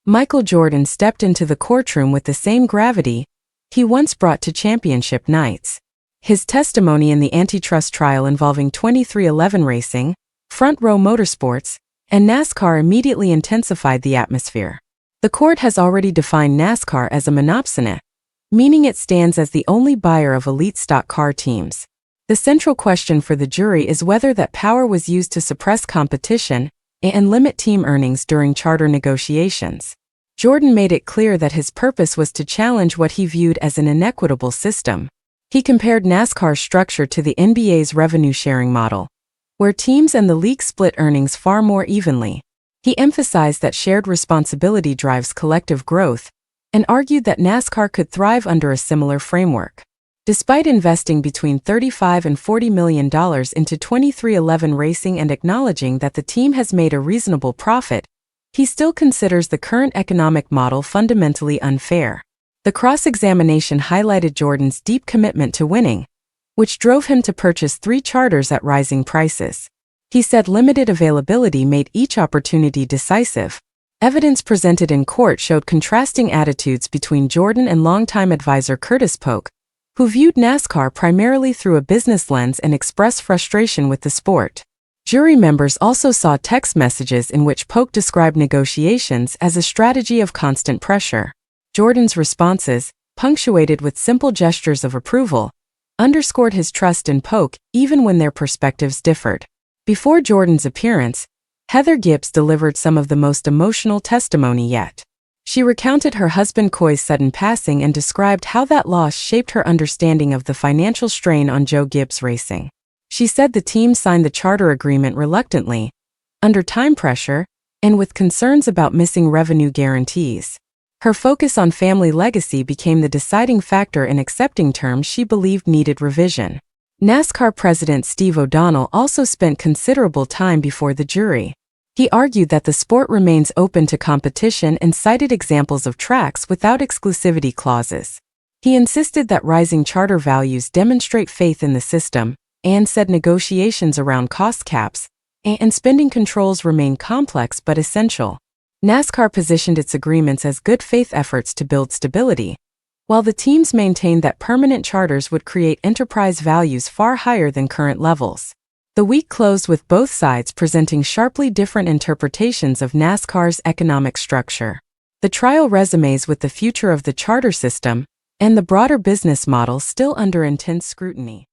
Michael Jordan stepped into the courtroom with the same gravity he once brought to championship nights. His testimony in the antitrust trial involving 23XI Racing, Front Row Motorsports, and NASCAR immediately intensified the atmosphere. The court has already defined NASCAR as a monopsony, meaning it stands as the only buyer of elite stock car teams. The central question for the jury is whether that power was used to suppress competition and limit team earnings during charter negotiations. Jordan made it clear that his purpose was to challenge what he viewed as an inequitable system. He compared NASCAR's structure to the NBA's revenue-sharing model, where teams and the league split earnings far more evenly. He emphasized that shared responsibility drives collective growth, and argued that NASCAR could thrive under a similar framework. Despite investing between $35 and $40 million into 23XI Racing and acknowledging that the team has made a reasonable profit, he still considers the current economic model fundamentally unfair. The cross-examination highlighted Jordan's deep commitment to winning, which drove him to purchase 3 charters at rising prices. He said limited availability made each opportunity decisive. Evidence presented in court showed contrasting attitudes between Jordan and longtime advisor Curtis Polk, who viewed NASCAR primarily through a business lens and expressed frustration with the sport. Jury members also saw text messages in which Polk described negotiations as a strategy of constant pressure. Jordan's responses, punctuated with simple gestures of approval, underscored his trust in Polk even when their perspectives differed. Before Jordan's appearance, Heather Gibbs delivered some of the most emotional testimony yet. She recounted her husband Coy's sudden passing and described how that loss shaped her understanding of the financial strain on Joe Gibbs Racing. She said the team signed the charter agreement reluctantly, under time pressure, and with concerns about missing revenue guarantees. Her focus on family legacy became the deciding factor in accepting terms she believed needed revision. NASCAR President Steve O'Donnell also spent considerable time before the jury. He argued that the sport remains open to competition and cited examples of tracks without exclusivity clauses. He insisted that rising charter values demonstrate faith in the system, and said negotiations around cost caps and spending controls remain complex but essential. NASCAR positioned its agreements as good faith efforts to build stability, while the teams maintained that permanent charters would create enterprise values far higher than current levels. The week closed with both sides presenting sharply different interpretations of NASCAR's economic structure. The trial resumes with the future of the charter system and the broader business model still under intense scrutiny.